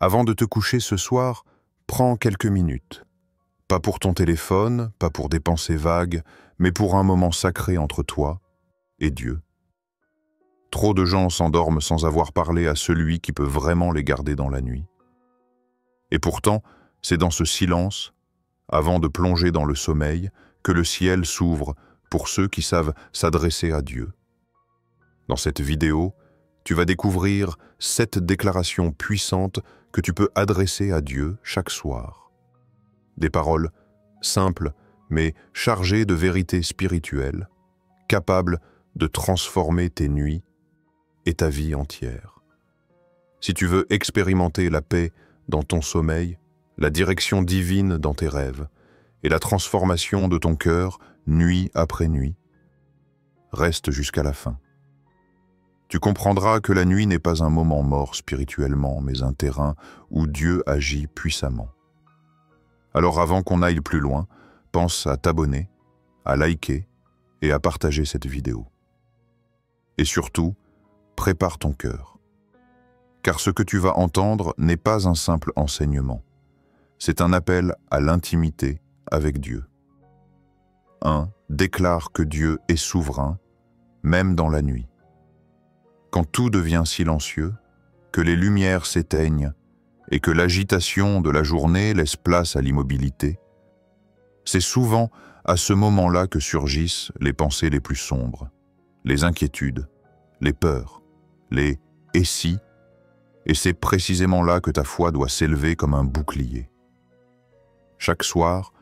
Avant de te coucher ce soir, prends quelques minutes. Pas pour ton téléphone, pas pour des pensées vagues, mais pour un moment sacré entre toi et Dieu. Trop de gens s'endorment sans avoir parlé à celui qui peut vraiment les garder dans la nuit. Et pourtant, c'est dans ce silence, avant de plonger dans le sommeil, que le ciel s'ouvre pour ceux qui savent s'adresser à Dieu. Dans cette vidéo, tu vas découvrir 7 déclarations puissantes que tu peux adresser à Dieu chaque soir. Des paroles simples, mais chargées de vérité spirituelle, capables de transformer tes nuits et ta vie entière. Si tu veux expérimenter la paix dans ton sommeil, la direction divine dans tes rêves et la transformation de ton cœur nuit après nuit, reste jusqu'à la fin. Tu comprendras que la nuit n'est pas un moment mort spirituellement, mais un terrain où Dieu agit puissamment. Alors avant qu'on aille plus loin, pense à t'abonner, à liker et à partager cette vidéo. Et surtout, prépare ton cœur. Car ce que tu vas entendre n'est pas un simple enseignement. C'est un appel à l'intimité avec Dieu. 1. Déclare que Dieu est souverain, même dans la nuit. Quand tout devient silencieux, que les lumières s'éteignent et que l'agitation de la journée laisse place à l'immobilité, c'est souvent à ce moment-là que surgissent les pensées les plus sombres, les inquiétudes, les peurs, les « et si », et c'est précisément là que ta foi doit s'élever comme un bouclier. Chaque soir,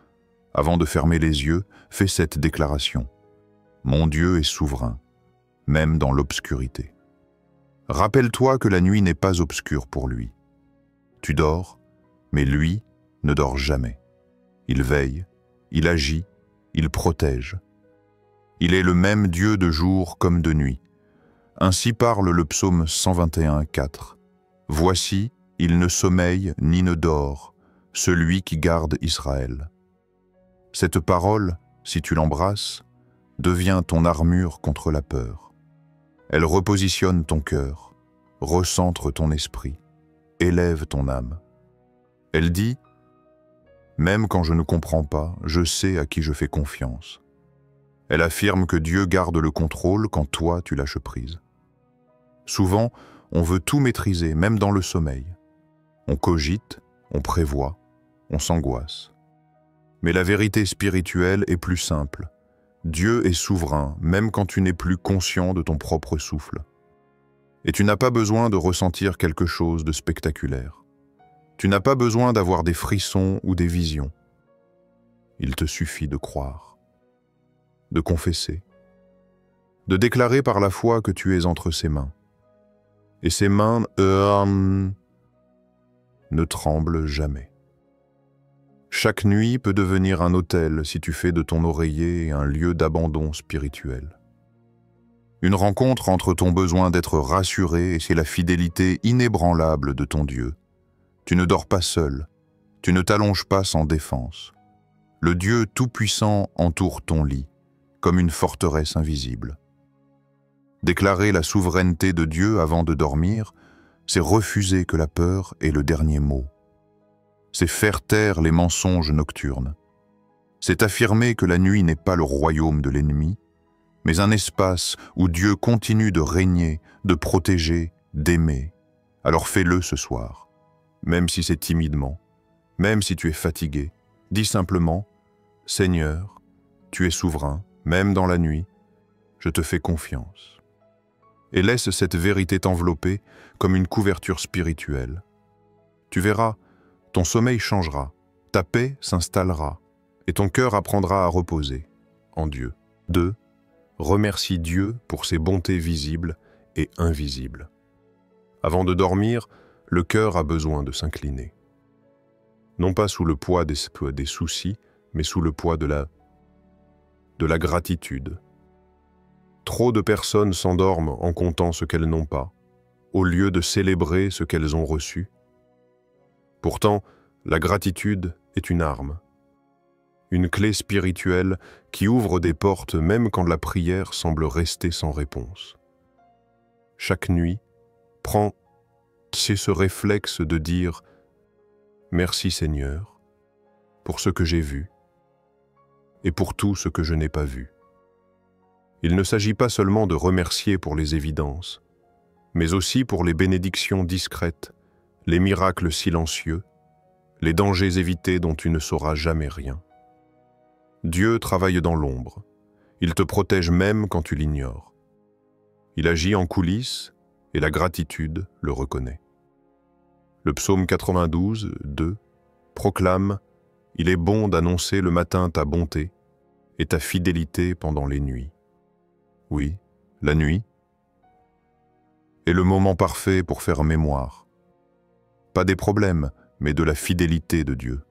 avant de fermer les yeux, fais cette déclaration. Mon Dieu est souverain, même dans l'obscurité. Rappelle-toi que la nuit n'est pas obscure pour lui. Tu dors, mais lui ne dort jamais. Il veille, il agit, il protège. Il est le même Dieu de jour comme de nuit. Ainsi parle le psaume 121, 4. Voici, il ne sommeille ni ne dort, celui qui garde Israël. Cette parole, si tu l'embrasses, devient ton armure contre la peur. Elle repositionne ton cœur, recentre ton esprit, élève ton âme. Elle dit « Même quand je ne comprends pas, je sais à qui je fais confiance. » Elle affirme que Dieu garde le contrôle quand toi tu lâches prise. Souvent, on veut tout maîtriser, même dans le sommeil. On cogite, on prévoit, on s'angoisse. Mais la vérité spirituelle est plus simple. Dieu est souverain, même quand tu n'es plus conscient de ton propre souffle. Et tu n'as pas besoin de ressentir quelque chose de spectaculaire. Tu n'as pas besoin d'avoir des frissons ou des visions. Il te suffit de croire, de confesser, de déclarer par la foi que tu es entre ses mains. Et ses mains ne tremblent jamais. Chaque nuit peut devenir un autel si tu fais de ton oreiller un lieu d'abandon spirituel. Une rencontre entre ton besoin d'être rassuré et c'est la fidélité inébranlable de ton Dieu. Tu ne dors pas seul, tu ne t'allonges pas sans défense. Le Dieu tout-puissant entoure ton lit, comme une forteresse invisible. Déclarer la souveraineté de Dieu avant de dormir, c'est refuser que la peur ait le dernier mot. C'est faire taire les mensonges nocturnes. C'est affirmer que la nuit n'est pas le royaume de l'ennemi, mais un espace où Dieu continue de régner, de protéger, d'aimer. Alors fais-le ce soir, même si c'est timidement, même si tu es fatigué. Dis simplement « Seigneur, tu es souverain, même dans la nuit, je te fais confiance. » Et laisse cette vérité t'envelopper comme une couverture spirituelle. Tu verras, ton sommeil changera, ta paix s'installera et ton cœur apprendra à reposer en Dieu. 2. Remercie Dieu pour ses bontés visibles et invisibles. Avant de dormir, le cœur a besoin de s'incliner. Non pas sous le poids des soucis, mais sous le poids de la gratitude. Trop de personnes s'endorment en comptant ce qu'elles n'ont pas, au lieu de célébrer ce qu'elles ont reçu. Pourtant, la gratitude est une arme, une clé spirituelle qui ouvre des portes même quand la prière semble rester sans réponse. Chaque nuit, prends C'est ce réflexe de dire « Merci Seigneur pour ce que j'ai vu et pour tout ce que je n'ai pas vu ». Il ne s'agit pas seulement de remercier pour les évidences, mais aussi pour les bénédictions discrètes, les miracles silencieux, les dangers évités dont tu ne sauras jamais rien. Dieu travaille dans l'ombre. Il te protège même quand tu l'ignores. Il agit en coulisses et la gratitude le reconnaît. Le psaume 92, 2, proclame « Il est bon d'annoncer le matin ta bonté et ta fidélité pendant les nuits ». Oui, la nuit est le moment parfait pour faire mémoire. Pas des problèmes, mais de la fidélité de Dieu.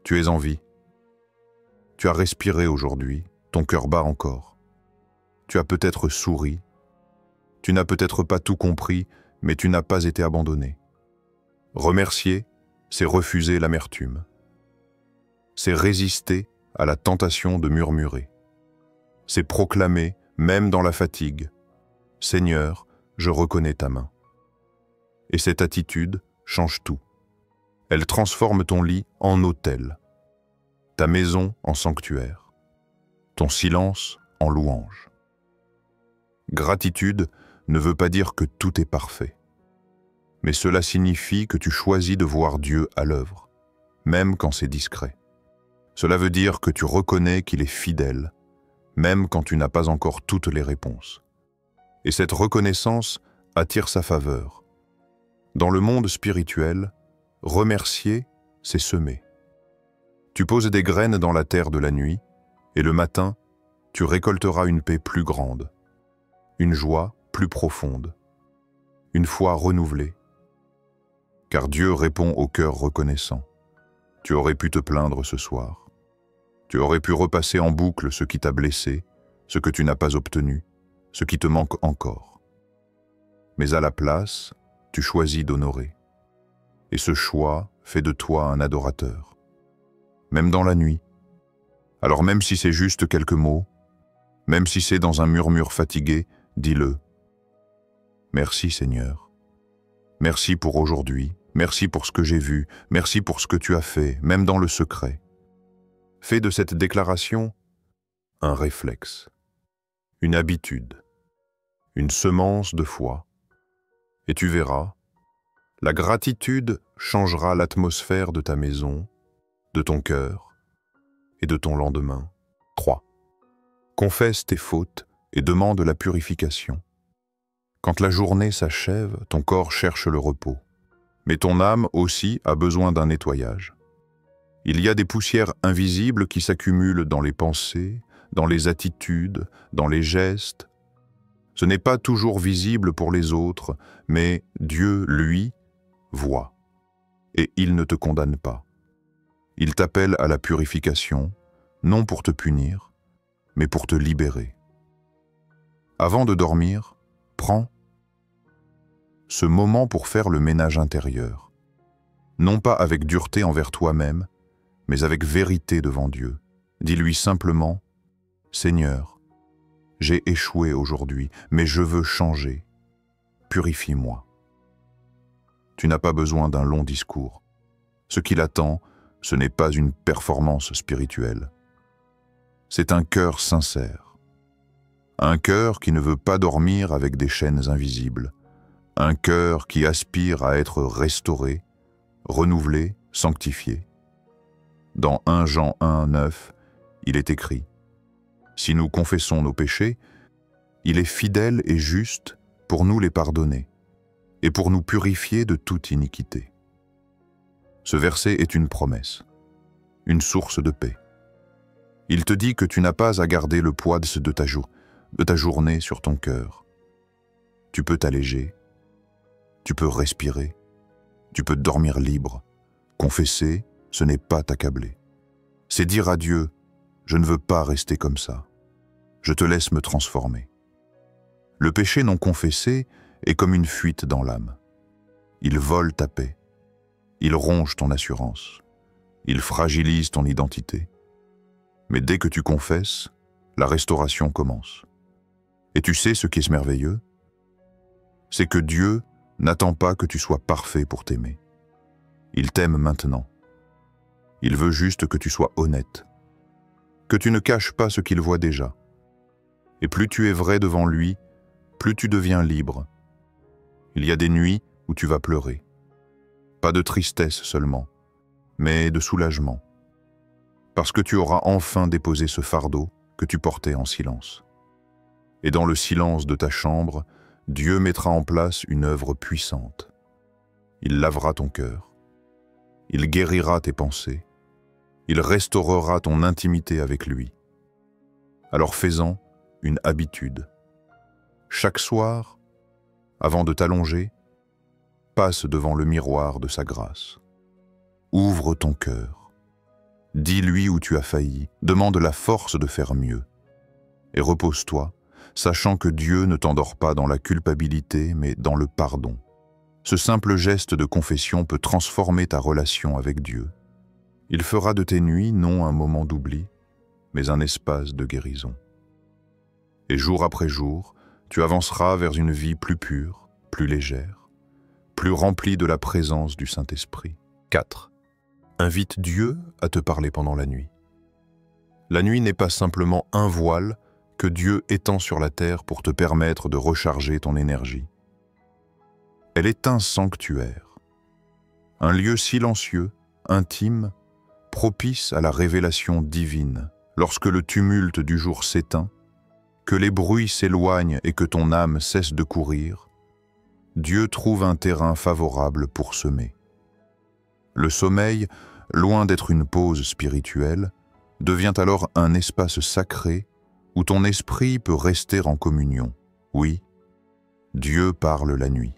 Tu es en vie. Tu as respiré aujourd'hui, ton cœur bat encore. Tu as peut-être souri. Tu n'as peut-être pas tout compris, mais tu n'as pas été abandonné. Remercier, c'est refuser l'amertume. C'est résister à la tentation de murmurer. C'est proclamer, même dans la fatigue, « Seigneur, je reconnais ta main ». Et cette attitude change tout. Elle transforme ton lit en autel, ta maison en sanctuaire, ton silence en louange. Gratitude ne veut pas dire que tout est parfait, mais cela signifie que tu choisis de voir Dieu à l'œuvre, même quand c'est discret. Cela veut dire que tu reconnais qu'il est fidèle, même quand tu n'as pas encore toutes les réponses. Et cette reconnaissance attire sa faveur. Dans le monde spirituel, remercier, c'est semer. Tu poses des graines dans la terre de la nuit, et le matin, tu récolteras une paix plus grande, une joie plus profonde, une foi renouvelée. Car Dieu répond au cœur reconnaissant. Tu aurais pu te plaindre ce soir. Tu aurais pu repasser en boucle ce qui t'a blessé, ce que tu n'as pas obtenu, ce qui te manque encore. Mais à la place, tu choisis d'honorer. Et ce choix fait de toi un adorateur. Même dans la nuit. Alors même si c'est juste quelques mots, même si c'est dans un murmure fatigué, dis-le. Merci Seigneur. Merci pour aujourd'hui. Merci pour ce que j'ai vu. Merci pour ce que tu as fait, même dans le secret. Fais de cette déclaration un réflexe, une habitude, une semence de foi. Et tu verras, la gratitude changera l'atmosphère de ta maison, de ton cœur et de ton lendemain. 3. Confesse tes fautes et demande la purification. Quand la journée s'achève, ton corps cherche le repos, mais ton âme aussi a besoin d'un nettoyage. Il y a des poussières invisibles qui s'accumulent dans les pensées, dans les attitudes, dans les gestes. Ce n'est pas toujours visible pour les autres, mais Dieu, lui, voit. Et il ne te condamne pas. Il t'appelle à la purification, non pour te punir, mais pour te libérer. Avant de dormir, prends ce moment pour faire le ménage intérieur. Non pas avec dureté envers toi-même, mais avec vérité devant Dieu. Dis-lui simplement, « Seigneur, j'ai échoué aujourd'hui, mais je veux changer. Purifie-moi. » Tu n'as pas besoin d'un long discours. Ce qui l'attend, ce n'est pas une performance spirituelle. C'est un cœur sincère. Un cœur qui ne veut pas dormir avec des chaînes invisibles. Un cœur qui aspire à être restauré, renouvelé, sanctifié. Dans 1 Jean 1, 9, il est écrit « Si nous confessons nos péchés, il est fidèle et juste pour nous les pardonner et pour nous purifier de toute iniquité. » Ce verset est une promesse, une source de paix. Il te dit que tu n'as pas à garder le poids de ta journée sur ton cœur. Tu peux t'alléger, tu peux respirer, tu peux dormir libre. Confesser, ce n'est pas t'accabler. C'est dire à Dieu, je ne veux pas rester comme ça. Je te laisse me transformer. Le péché non confessé est comme une fuite dans l'âme. Il vole ta paix. Il ronge ton assurance. Il fragilise ton identité. Mais dès que tu confesses, la restauration commence. Et tu sais ce qui est merveilleux? C'est que Dieu n'attend pas que tu sois parfait pour t'aimer. Il t'aime maintenant. Il veut juste que tu sois honnête, que tu ne caches pas ce qu'il voit déjà. Et plus tu es vrai devant lui, plus tu deviens libre. Il y a des nuits où tu vas pleurer. Pas de tristesse seulement, mais de soulagement. Parce que tu auras enfin déposé ce fardeau que tu portais en silence. Et dans le silence de ta chambre, Dieu mettra en place une œuvre puissante. Il lavera ton cœur. Il guérira tes pensées. Il restaurera ton intimité avec lui. Alors fais-en une habitude. Chaque soir, avant de t'allonger, passe devant le miroir de sa grâce. Ouvre ton cœur. Dis-lui où tu as failli, demande la force de faire mieux. Et repose-toi, sachant que Dieu ne t'endort pas dans la culpabilité, mais dans le pardon. Ce simple geste de confession peut transformer ta relation avec Dieu. Il fera de tes nuits non un moment d'oubli, mais un espace de guérison. Et jour après jour, tu avanceras vers une vie plus pure, plus légère, plus remplie de la présence du Saint-Esprit. 4. Invite Dieu à te parler pendant la nuit. La nuit n'est pas simplement un voile que Dieu étend sur la terre pour te permettre de recharger ton énergie. Elle est un sanctuaire, un lieu silencieux, intime, propice à la révélation divine. Lorsque le tumulte du jour s'éteint, que les bruits s'éloignent et que ton âme cesse de courir, Dieu trouve un terrain favorable pour semer. Le sommeil, loin d'être une pause spirituelle, devient alors un espace sacré où ton esprit peut rester en communion. Oui, Dieu parle la nuit.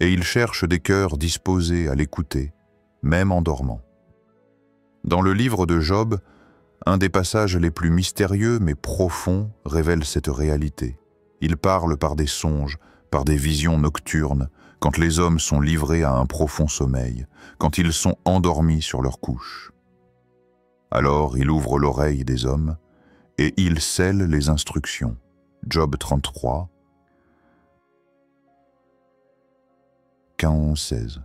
Et il cherche des cœurs disposés à l'écouter, même en dormant. Dans le livre de Job, un des passages les plus mystérieux mais profonds révèle cette réalité. Il parle par des songes, par des visions nocturnes, quand les hommes sont livrés à un profond sommeil, quand ils sont endormis sur leur couche. Alors il ouvre l'oreille des hommes et il scelle les instructions. Job 33, 15-16.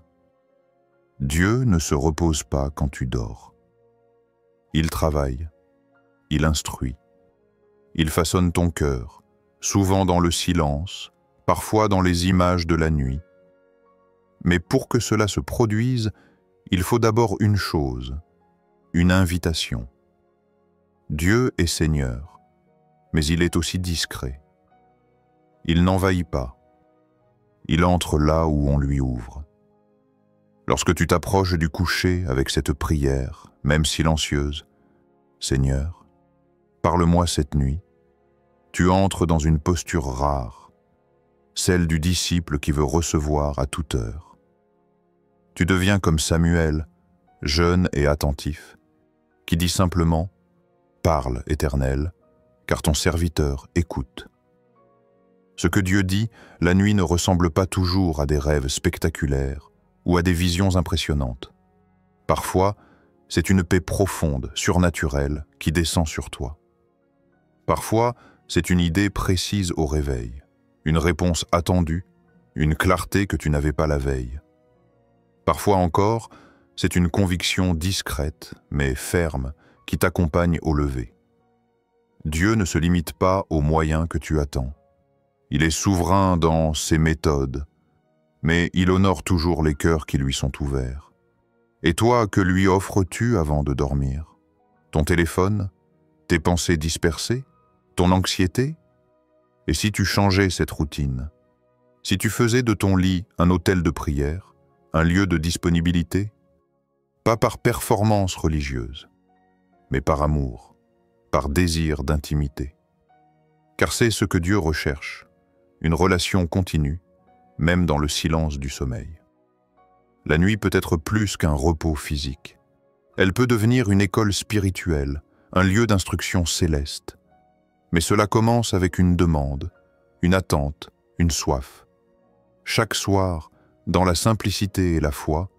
Dieu ne se repose pas quand tu dors. Il travaille, il instruit, il façonne ton cœur, souvent dans le silence, parfois dans les images de la nuit. Mais pour que cela se produise, il faut d'abord une chose, une invitation. Dieu est Seigneur, mais il est aussi discret. Il n'envahit pas, il entre là où on lui ouvre. Lorsque tu t'approches du coucher avec cette prière, même silencieuse, « Seigneur, parle-moi cette nuit », tu entres dans une posture rare, celle du disciple qui veut recevoir à toute heure. Tu deviens comme Samuel, jeune et attentif, qui dit simplement « Parle, Éternel, car ton serviteur écoute ». Ce que Dieu dit, la nuit ne ressemble pas toujours à des rêves spectaculaires ou à des visions impressionnantes. Parfois, c'est une paix profonde, surnaturelle, qui descend sur toi. Parfois, c'est une idée précise au réveil, une réponse attendue, une clarté que tu n'avais pas la veille. Parfois encore, c'est une conviction discrète, mais ferme, qui t'accompagne au lever. Dieu ne se limite pas aux moyens que tu attends. Il est souverain dans ses méthodes, mais il honore toujours les cœurs qui lui sont ouverts. Et toi, que lui offres-tu avant de dormir? Ton téléphone? Tes pensées dispersées? Ton anxiété? Et si tu changeais cette routine? Si tu faisais de ton lit un autel de prière, un lieu de disponibilité? Pas par performance religieuse, mais par amour, par désir d'intimité. Car c'est ce que Dieu recherche, une relation continue, même dans le silence du sommeil. La nuit peut être plus qu'un repos physique. Elle peut devenir une école spirituelle, un lieu d'instruction céleste. Mais cela commence avec une demande, une attente, une soif. Chaque soir, dans la simplicité et la foi,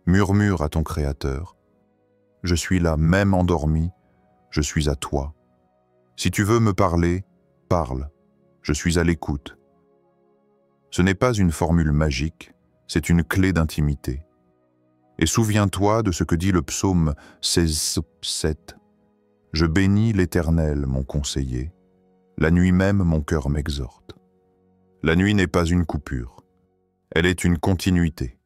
murmure à ton Créateur « Je suis là, même endormi, je suis à toi. Si tu veux me parler, parle, je suis à l'écoute. » Ce n'est pas une formule magique, c'est une clé d'intimité. Et souviens-toi de ce que dit le psaume 16:7. « Je bénis l'Éternel, mon conseiller. La nuit même, mon cœur m'exhorte. » La nuit n'est pas une coupure. Elle est une continuité.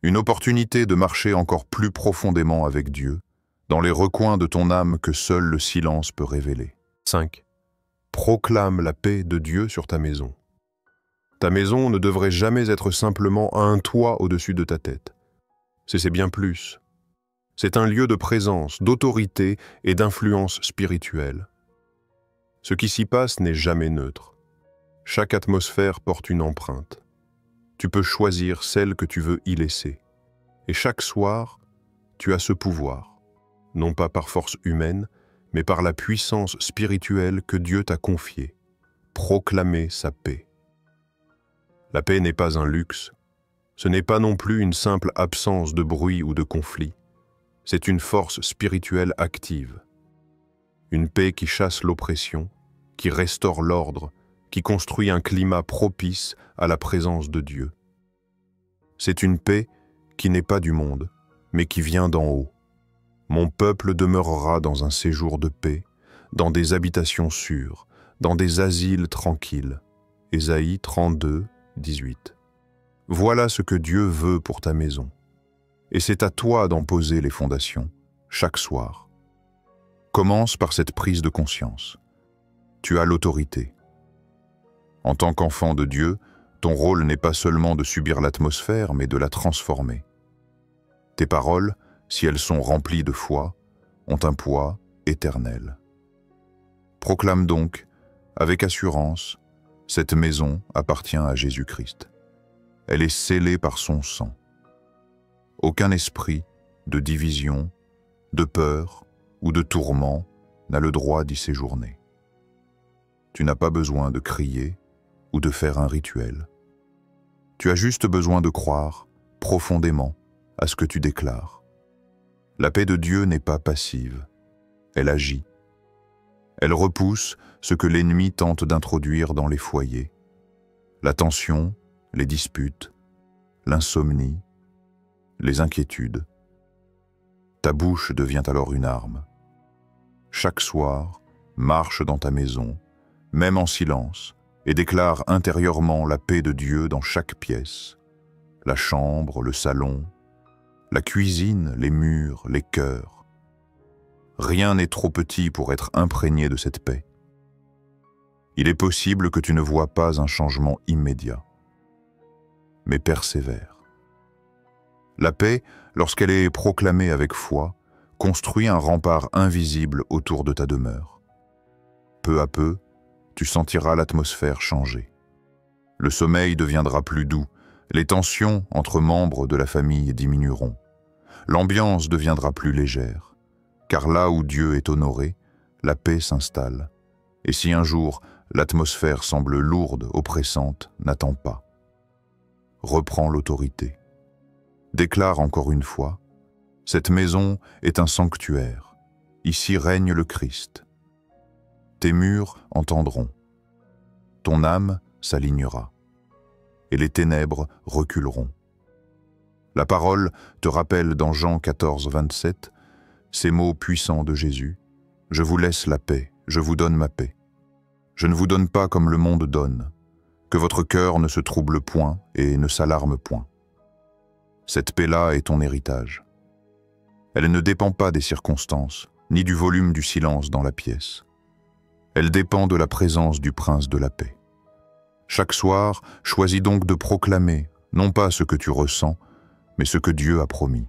Une opportunité de marcher encore plus profondément avec Dieu, dans les recoins de ton âme que seul le silence peut révéler. 5. Proclame la paix de Dieu sur ta maison. Ta maison ne devrait jamais être simplement un toit au-dessus de ta tête. C'est bien plus. C'est un lieu de présence, d'autorité et d'influence spirituelle. Ce qui s'y passe n'est jamais neutre. Chaque atmosphère porte une empreinte. Tu peux choisir celle que tu veux y laisser. Et chaque soir, tu as ce pouvoir, non pas par force humaine, mais par la puissance spirituelle que Dieu t'a confiée. Proclamer sa paix. La paix n'est pas un luxe. Ce n'est pas non plus une simple absence de bruit ou de conflit. C'est une force spirituelle active. Une paix qui chasse l'oppression, qui restaure l'ordre, qui construit un climat propice à la présence de Dieu. C'est une paix qui n'est pas du monde, mais qui vient d'en haut. Mon peuple demeurera dans un séjour de paix, dans des habitations sûres, dans des asiles tranquilles. Ésaïe 32, 18. Voilà ce que Dieu veut pour ta maison. Et c'est à toi d'en poser les fondations, chaque soir. Commence par cette prise de conscience. Tu as l'autorité. En tant qu'enfant de Dieu, ton rôle n'est pas seulement de subir l'atmosphère, mais de la transformer. Tes paroles, si elles sont remplies de foi, ont un poids éternel. Proclame donc, avec assurance, cette maison appartient à Jésus-Christ. Elle est scellée par son sang. Aucun esprit de division, de peur ou de tourment n'a le droit d'y séjourner. Tu n'as pas besoin de crier ou de faire un rituel. Tu as juste besoin de croire profondément à ce que tu déclares. La paix de Dieu n'est pas passive, elle agit. Elle repousse ce que l'ennemi tente d'introduire dans les foyers. La tension, les disputes, l'insomnie, les inquiétudes. Ta bouche devient alors une arme. Chaque soir, marche dans ta maison, même en silence, et déclare intérieurement la paix de Dieu dans chaque pièce. La chambre, le salon, la cuisine, les murs, les cœurs. Rien n'est trop petit pour être imprégné de cette paix. Il est possible que tu ne vois pas un changement immédiat, mais persévère. La paix, lorsqu'elle est proclamée avec foi, construit un rempart invisible autour de ta demeure. Peu à peu, tu sentiras l'atmosphère changer. Le sommeil deviendra plus doux, les tensions entre membres de la famille diminueront. L'ambiance deviendra plus légère, car là où Dieu est honoré, la paix s'installe. Et si un jour l'atmosphère semble lourde, oppressante, n'attends pas. Reprends l'autorité. Déclare encore une fois, cette maison est un sanctuaire. Ici règne le Christ. Tes murs entendront. Ton âme s'alignera. Et les ténèbres reculeront. La parole te rappelle dans Jean 14, 27, ces mots puissants de Jésus. « Je vous laisse la paix, je vous donne ma paix. Je ne vous donne pas comme le monde donne. Que votre cœur ne se trouble point et ne s'alarme point. » Cette paix-là est ton héritage. Elle ne dépend pas des circonstances, ni du volume du silence dans la pièce. Elle dépend de la présence du Prince de la paix. Chaque soir, choisis donc de proclamer, non pas ce que tu ressens, mais ce que Dieu a promis.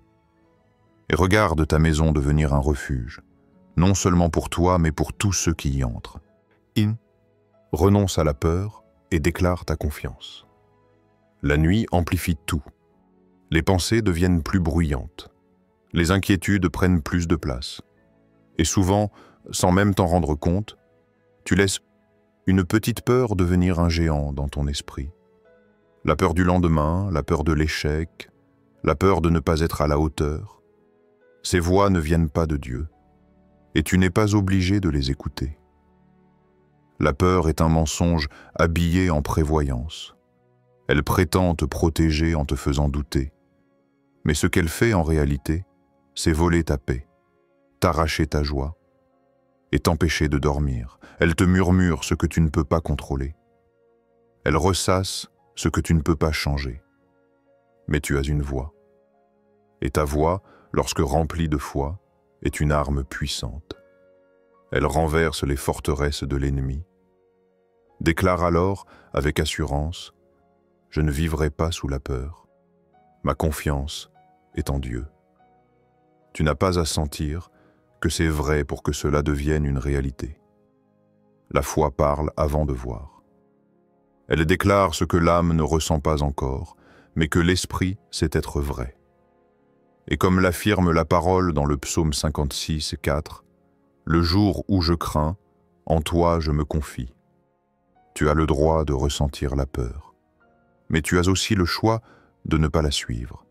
Et regarde ta maison devenir un refuge, non seulement pour toi, mais pour tous ceux qui y entrent. Renonce à la peur et déclare ta confiance. La nuit amplifie tout. Les pensées deviennent plus bruyantes. Les inquiétudes prennent plus de place. Et souvent, sans même t'en rendre compte, tu laisses une petite peur devenir un géant dans ton esprit. La peur du lendemain, la peur de l'échec, la peur de ne pas être à la hauteur. Ces voix ne viennent pas de Dieu, et tu n'es pas obligé de les écouter. La peur est un mensonge habillé en prévoyance. Elle prétend te protéger en te faisant douter. Mais ce qu'elle fait en réalité, c'est voler ta paix, t'arracher ta joie et t'empêcher de dormir. Elle te murmure ce que tu ne peux pas contrôler. Elle ressasse ce que tu ne peux pas changer. Mais tu as une voix. Et ta voix, lorsque remplie de foi, est une arme puissante. Elle renverse les forteresses de l'ennemi. Déclare alors, avec assurance, « Je ne vivrai pas sous la peur. Ma confiance est en Dieu. » Tu n'as pas à sentir que c'est vrai pour que cela devienne une réalité. La foi parle avant de voir. Elle déclare ce que l'âme ne ressent pas encore, mais que l'esprit sait être vrai. Et comme l'affirme la parole dans le psaume 56, 4, « Le jour où je crains, en toi je me confie. » Tu as le droit de ressentir la peur, mais tu as aussi le choix de ne pas la suivre.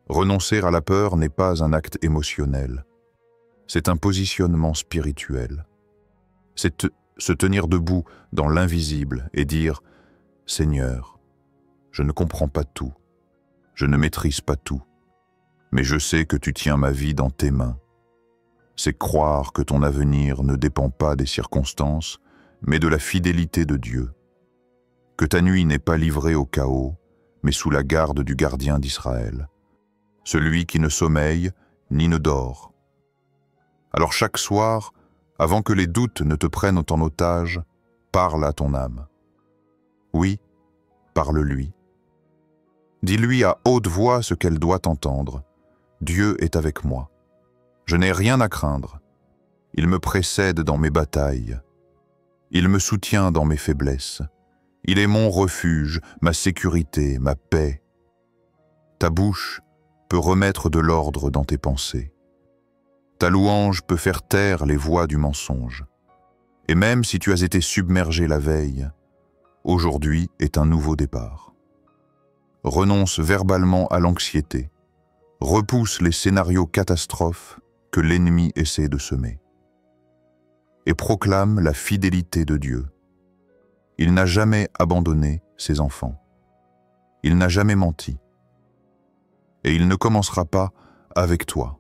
Renoncer à la peur n'est pas un acte émotionnel, c'est un positionnement spirituel. C'est se tenir debout dans l'invisible et dire « Seigneur, je ne comprends pas tout, je ne maîtrise pas tout, mais je sais que tu tiens ma vie dans tes mains. » C'est croire que ton avenir ne dépend pas des circonstances, mais de la fidélité de Dieu. Que ta nuit n'est pas livrée au chaos, mais sous la garde du gardien d'Israël, celui qui ne sommeille ni ne dort. Alors chaque soir, avant que les doutes ne te prennent en otage, parle à ton âme. Oui, parle-lui. Dis-lui à haute voix ce qu'elle doit entendre. Dieu est avec moi. Je n'ai rien à craindre. Il me précède dans mes batailles. Il me soutient dans mes faiblesses. Il est mon refuge, ma sécurité, ma paix. Ta bouche peut remettre de l'ordre dans tes pensées. Ta louange peut faire taire les voix du mensonge. Et même si tu as été submergé la veille, aujourd'hui est un nouveau départ. Renonce verbalement à l'anxiété. Repousse les scénarios catastrophes que l'ennemi essaie de semer. Et proclame la fidélité de Dieu. Il n'a jamais abandonné ses enfants. Il n'a jamais menti. Et il ne commencera pas avec toi.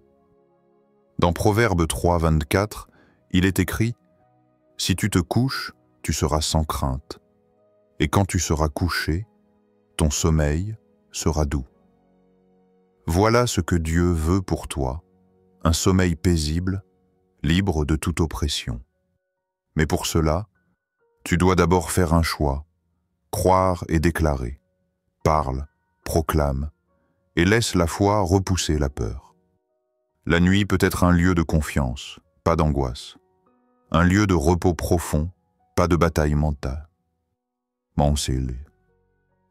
Dans Proverbe 3, 24, il est écrit « Si tu te couches, tu seras sans crainte, et quand tu seras couché, ton sommeil sera doux. » Voilà ce que Dieu veut pour toi, un sommeil paisible, libre de toute oppression. Mais pour cela, tu dois d'abord faire un choix, croire et déclarer, parle, proclame, et laisse la foi repousser la peur. La nuit peut être un lieu de confiance, pas d'angoisse, un lieu de repos profond, pas de bataille mentale.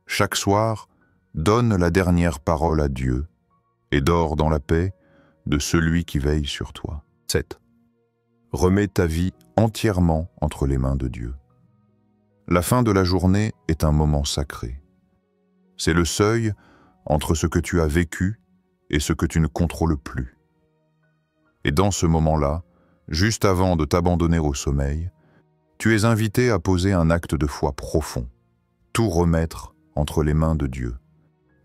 Chaque soir, donne la dernière parole à Dieu et dors dans la paix de celui qui veille sur toi. 7. Remets ta vie entièrement entre les mains de Dieu. La fin de la journée est un moment sacré. C'est le seuil entre ce que tu as vécu et ce que tu ne contrôles plus. Et dans ce moment-là, juste avant de t'abandonner au sommeil, tu es invité à poser un acte de foi profond, tout remettre entre les mains de Dieu.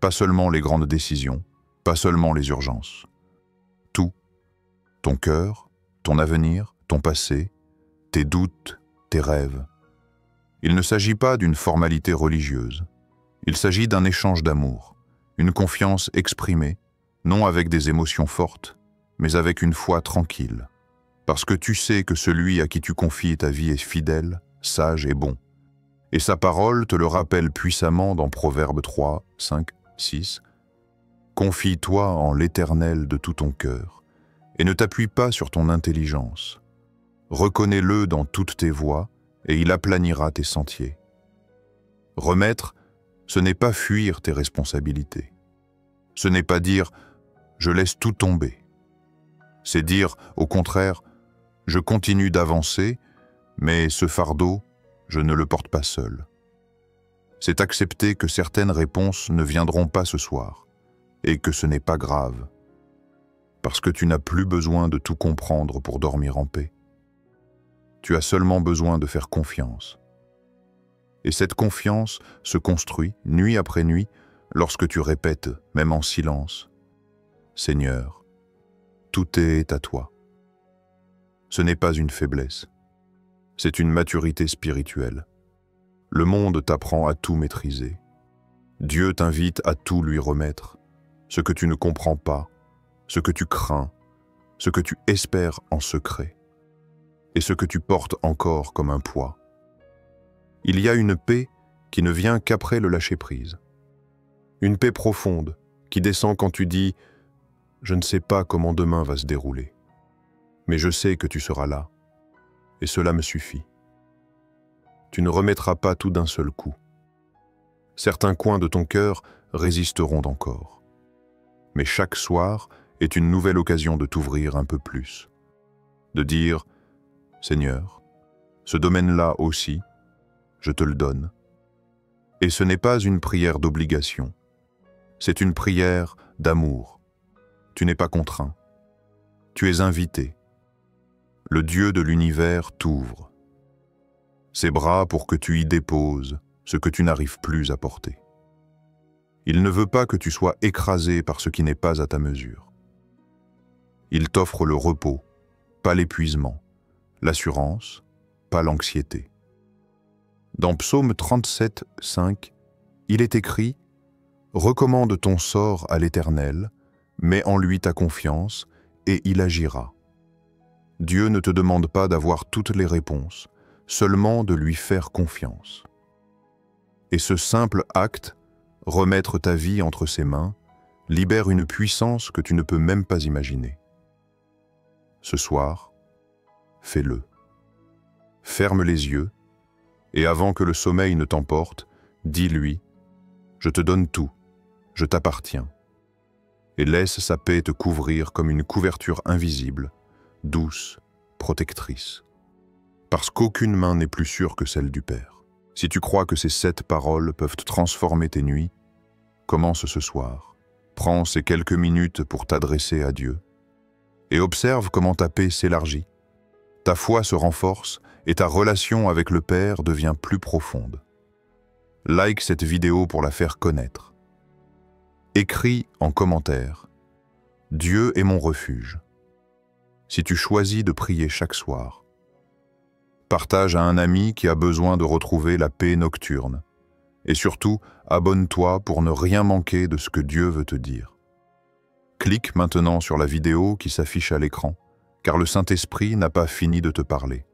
Pas seulement les grandes décisions, pas seulement les urgences. Tout, ton cœur, ton avenir, ton passé, tes doutes, tes rêves. Il ne s'agit pas d'une formalité religieuse. Il s'agit d'un échange d'amour, une confiance exprimée, non avec des émotions fortes, mais avec une foi tranquille. Parce que tu sais que celui à qui tu confies ta vie est fidèle, sage et bon. Et sa parole te le rappelle puissamment dans Proverbe 3, 5, 6. « Confie-toi en l'Éternel de tout ton cœur, et ne t'appuie pas sur ton intelligence. Reconnais-le dans toutes tes voies, et il aplanira tes sentiers. » Remettre, ce n'est pas fuir tes responsabilités. Ce n'est pas dire « je laisse tout tomber ». C'est dire, au contraire, « je continue d'avancer, mais ce fardeau, je ne le porte pas seul. » C'est accepter que certaines réponses ne viendront pas ce soir, et que ce n'est pas grave, parce que tu n'as plus besoin de tout comprendre pour dormir en paix. Tu as seulement besoin de faire confiance. Et cette confiance se construit, nuit après nuit, lorsque tu répètes, même en silence, « Seigneur, tout est à toi ». Ce n'est pas une faiblesse, c'est une maturité spirituelle. Le monde t'apprend à tout maîtriser. Dieu t'invite à tout lui remettre, ce que tu ne comprends pas, ce que tu crains, ce que tu espères en secret, et ce que tu portes encore comme un poids. Il y a une paix qui ne vient qu'après le lâcher-prise. Une paix profonde qui descend quand tu dis « Je ne sais pas comment demain va se dérouler, mais je sais que tu seras là, et cela me suffit. » Tu ne remettras pas tout d'un seul coup. Certains coins de ton cœur résisteront encore. Mais chaque soir est une nouvelle occasion de t'ouvrir un peu plus, de dire « Seigneur, ce domaine-là aussi, je te le donne. » Et ce n'est pas une prière d'obligation, c'est une prière d'amour. Tu n'es pas contraint, tu es invité. Le Dieu de l'univers t'ouvre ses bras pour que tu y déposes ce que tu n'arrives plus à porter. Il ne veut pas que tu sois écrasé par ce qui n'est pas à ta mesure. Il t'offre le repos, pas l'épuisement, l'assurance, pas l'anxiété. Dans Psaume 37, 5, il est écrit « Recommande ton sort à l'Éternel, mets en lui ta confiance, et il agira. » Dieu ne te demande pas d'avoir toutes les réponses, seulement de lui faire confiance. Et ce simple acte, remettre ta vie entre ses mains, libère une puissance que tu ne peux même pas imaginer. Ce soir, fais-le. Ferme les yeux, et avant que le sommeil ne t'emporte, dis-lui « Je te donne tout, je t'appartiens » et laisse sa paix te couvrir comme une couverture invisible, douce, protectrice. Parce qu'aucune main n'est plus sûre que celle du Père. Si tu crois que ces 7 paroles peuvent transformer tes nuits, commence ce soir. Prends ces quelques minutes pour t'adresser à Dieu et observe comment ta paix s'élargit. Ta foi se renforce et ta relation avec le Père devient plus profonde. Like cette vidéo pour la faire connaître. Écris en commentaire « Dieu est mon refuge » si tu choisis de prier chaque soir. Partage à un ami qui a besoin de retrouver la paix nocturne. Et surtout, abonne-toi pour ne rien manquer de ce que Dieu veut te dire. Clique maintenant sur la vidéo qui s'affiche à l'écran, car le Saint-Esprit n'a pas fini de te parler.